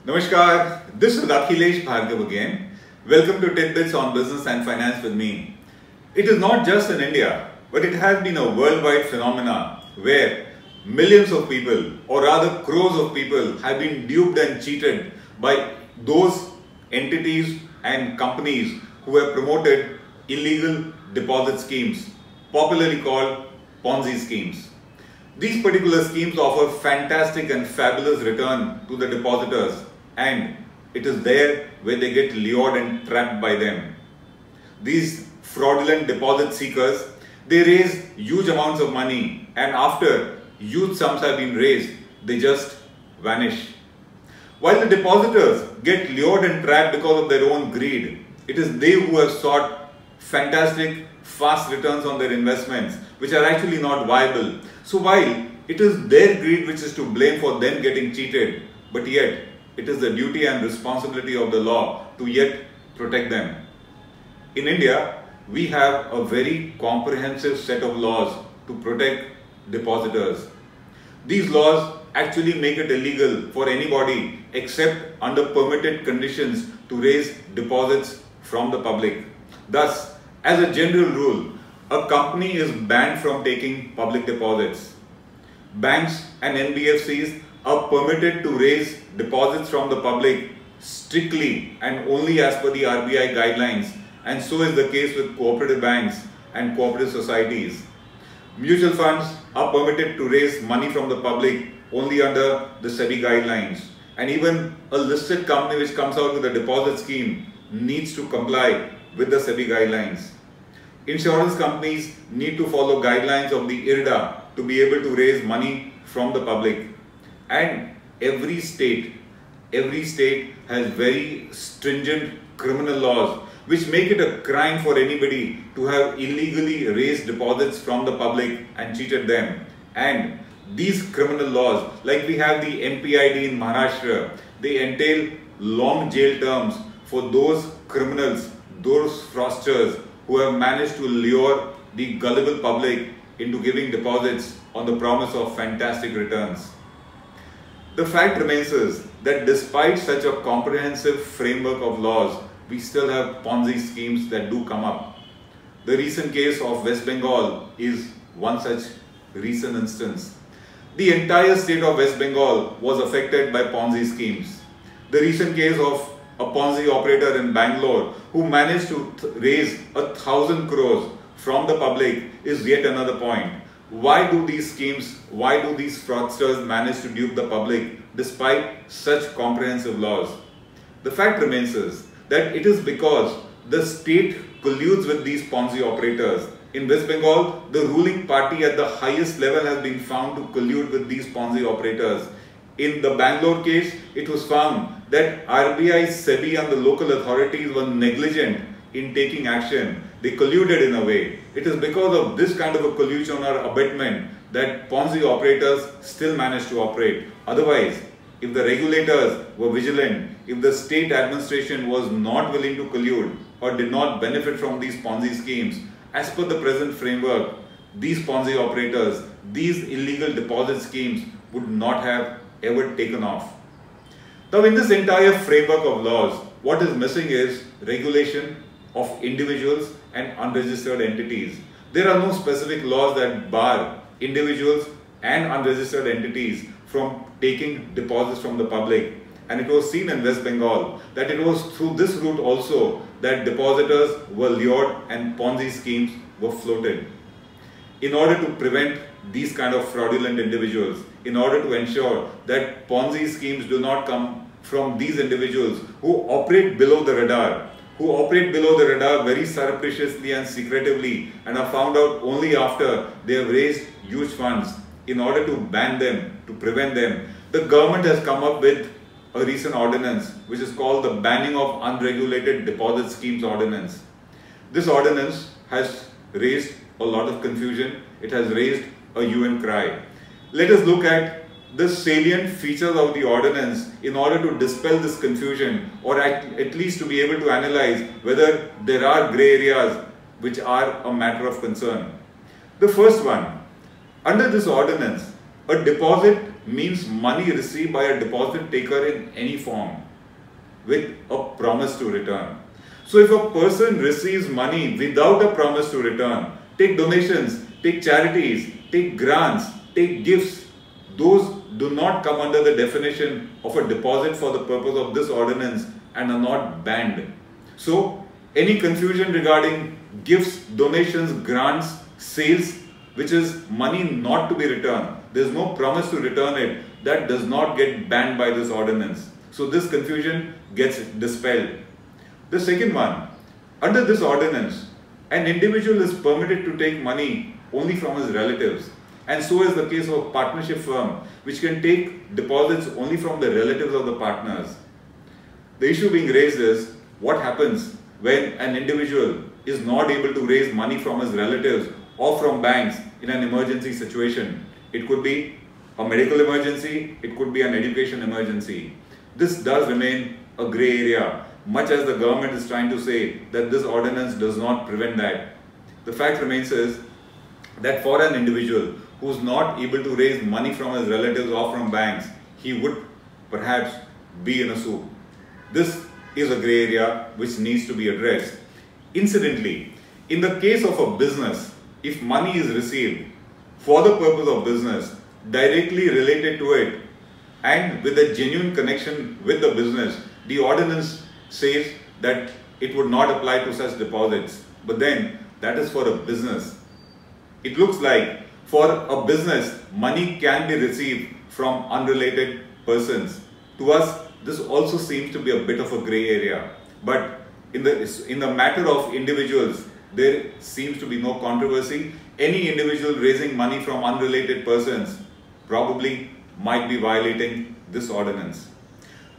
Namaskar, this is Akhilesh Bhargav again. Welcome to Tidbits on Business and Finance with me. It is not just in India, but it has been a worldwide phenomenon where millions of people, or rather crores of people, have been duped and cheated by those entities and companies who have promoted illegal deposit schemes, popularly called Ponzi schemes. These particular schemes offer fantastic and fabulous return to the depositors, and it is there where they get lured and trapped by them. These fraudulent deposit seekers, they raise huge amounts of money, and after huge sums have been raised, they just vanish. While the depositors get lured and trapped because of their own greed, it is they who have sought fantastic, fast returns on their investments, which are actually not viable. So while it is their greed which is to blame for them getting cheated, but yet it is the duty and responsibility of the law to yet protect them. In India, we have a very comprehensive set of laws to protect depositors. These laws actually make it illegal for anybody except under permitted conditions to raise deposits from the public. Thus, as a general rule, a company is banned from taking public deposits. Banks and NBFCs are permitted to raise deposits from the public strictly and only as per the RBI guidelines, and so is the case with cooperative banks and cooperative societies. Mutual funds are permitted to raise money from the public only under the SEBI guidelines, and even a listed company which comes out with a deposit scheme needs to comply with the SEBI guidelines. Insurance companies need to follow guidelines of the IRDA to be able to raise money from the public. And every state has very stringent criminal laws which make it a crime for anybody to have illegally raised deposits from the public and cheated them. And these criminal laws, like we have the MPID in Maharashtra, they entail long jail terms for those criminals, those fraudsters who have managed to lure the gullible public into giving deposits on the promise of fantastic returns. The fact remains is that despite such a comprehensive framework of laws, we still have Ponzi schemes that do come up. The recent case of West Bengal is one such recent instance. The entire state of West Bengal was affected by Ponzi schemes. The recent case of a Ponzi operator in Bangalore who managed to raise 1,000 crores from the public is yet another point. Why do these schemes, why do these fraudsters manage to dupe the public despite such comprehensive laws? The fact remains is that it is because the state colludes with these Ponzi operators. In West Bengal, the ruling party at the highest level has been found to collude with these Ponzi operators. In the Bangalore case, it was found that RBI, SEBI and the local authorities were negligent in taking action. They colluded in a way. It is because of this kind of a collusion or abetment that Ponzi operators still manage to operate. Otherwise, if the regulators were vigilant, if the state administration was not willing to collude or did not benefit from these Ponzi schemes, as per the present framework, these Ponzi operators, these illegal deposit schemes would not have ever taken off. Now, in this entire framework of laws, what is missing is regulation of individuals and unregistered entities. There are no specific laws that bar individuals and unregistered entities from taking deposits from the public. And it was seen in West Bengal that it was through this route also that depositors were lured and Ponzi schemes were floated. In order to prevent these kind of fraudulent individuals, in order to ensure that Ponzi schemes do not come from these individuals who operate below the radar, very surreptitiously and secretively and are found out only after they have raised huge funds, in order to ban them, to prevent them, the government has come up with a recent ordinance which is called the Banning of Unregulated Deposit Schemes Ordinance. This ordinance has raised a lot of confusion. It has raised a hue and cry. Let us look at the salient features of the ordinance in order to dispel this confusion, or at least to be able to analyze whether there are grey areas which are a matter of concern. The first one, under this ordinance, a deposit means money received by a deposit taker in any form with a promise to return. So if a person receives money without a promise to return, take donations, take charities, take grants, take gifts, those do not come under the definition of a deposit for the purpose of this ordinance and are not banned. So any confusion regarding gifts, donations, grants, sales, which is money not to be returned, there is no promise to return it, that does not get banned by this ordinance. So this confusion gets dispelled. The second one, under this ordinance, an individual is permitted to take money only from his relatives, and so is the case of a partnership firm which can take deposits only from the relatives of the partners. The issue being raised is what happens when an individual is not able to raise money from his relatives or from banks in an emergency situation. It could be a medical emergency, it could be an education emergency. This does remain a grey area, much as the government is trying to say that this ordinance does not prevent that. The fact remains is that for an individual who is not able to raise money from his relatives or from banks, he would perhaps be in a soup. This is a grey area which needs to be addressed. Incidentally, in the case of a business, if money is received for the purpose of business, directly related to it, and with a genuine connection with the business, the ordinance says that it would not apply to such deposits. But then, that is for a business. It looks like for a business, money can be received from unrelated persons. To us, this also seems to be a bit of a grey area. But in the matter of individuals, there seems to be no controversy. Any individual raising money from unrelated persons probably might be violating this ordinance.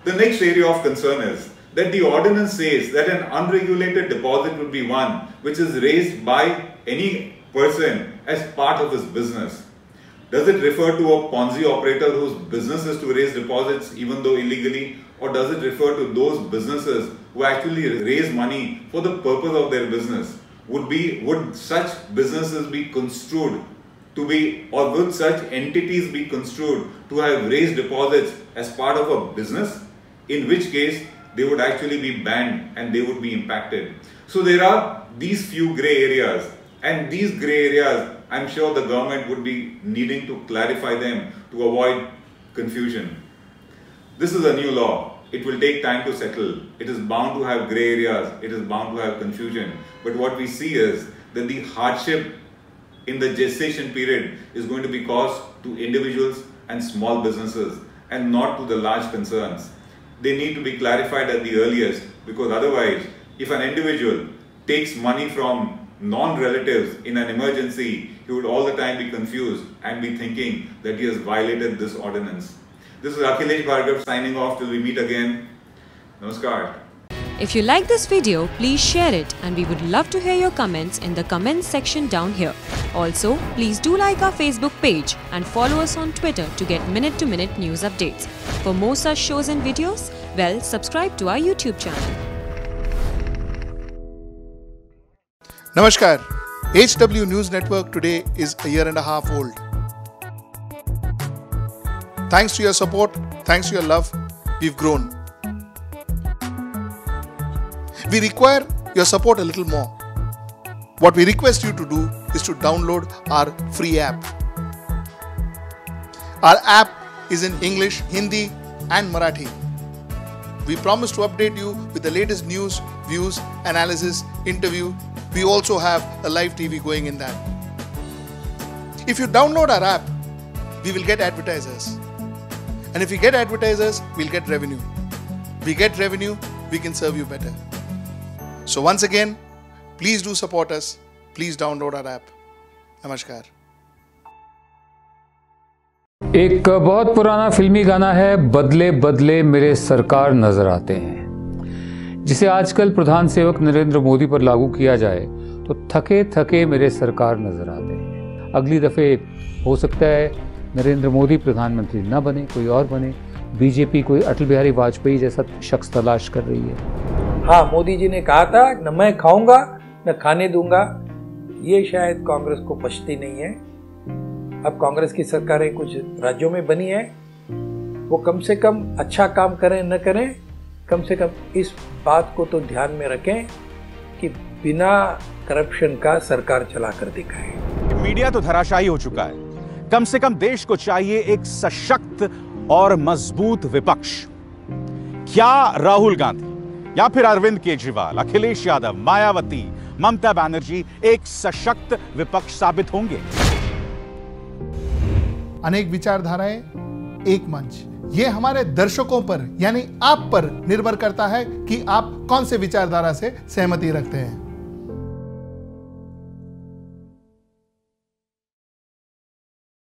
The next area of concern is that the ordinance says that an unregulated deposit would be one which is raised by any person as part of his business. Does it refer to a Ponzi operator whose business is to raise deposits even though illegally, or does it refer to those businesses who actually raise money for the purpose of their business? Would such businesses be construed to be, or would such entities be construed to have raised deposits as part of a business? In which case, they would actually be banned and they would be impacted. So there are these few grey areas, and these grey areas, I'm sure the government would be needing to clarify them to avoid confusion. This is a new law. It will take time to settle. It is bound to have grey areas. It is bound to have confusion. But what we see is that the hardship in the gestation period is going to be caused to individuals and small businesses and not to the large concerns. They need to be clarified at the earliest, because otherwise, if an individual takes money from non-relatives in an emergency, he would all the time be confused and be thinking that he has violated this ordinance. This is Akhilesh Bhargav signing off till we meet again. Namaskar. If you like this video, please share it, and we would love to hear your comments in the comments section down here. Also, please do like our Facebook page and follow us on Twitter to get minute-to-minute news updates. For more such shows and videos, well, subscribe to our YouTube channel. Namaskar. HW News Network today is a year and a half old. Thanks to your support, thanks to your love, we've grown. We require your support a little more. What we request you to do is to download our free app. Our app is in English, Hindi and Marathi. We promise to update you with the latest news, views, analysis, interview. We also have a live TV going in that. If you download our app, we will get advertisers. And if we get advertisers, we'll get revenue. We get revenue, we can serve you better. So once again, please do support us. Please download our app. Namaskar. एक बहुत पुराना फिल्मी गाना है, बदले बदले मेरे सरकार नजर आते हैं, जिसे आजकल प्रधान सेवक नरेंद्र मोदी पर लागू किया जाए तो थके थके मेरे सरकार नजर आते हैं। अगली दफे हो सकता है नरेंद्र मोदी प्रधानमंत्री न बने, कोई और बने। बीजेपी कोई अटल बिहारी वाजपेयी जैसा शख्स तलाश कर रही है। हाँ, मोदी जी ने कहा था न मैं खाऊंगा न खाने दूंगा। ये शायद कांग्रेस को पछती नहीं है। अब कांग्रेस की सरकारें कुछ राज्यों में बनी है, वो कम से कम अच्छा काम करें न करें, कम से कम इस बात को तो ध्यान में रखें कि बिना करप्शन का सरकार चला कर दिखाए। मीडिया तो धराशायी हो चुका है, कम से कम देश को चाहिए एक सशक्त और मजबूत विपक्ष। क्या राहुल गांधी या फिर अरविंद केजरीवाल, अखिलेश यादव, मायावती, ममता बनर्जी एक सशक्त विपक्ष साबित होंगे? अनेक विचारधाराएं, एक मंच। ये हमारे दर्शकों पर यानी आप पर निर्भर करता है कि आप कौन से विचारधारा से सहमति रखते हैं।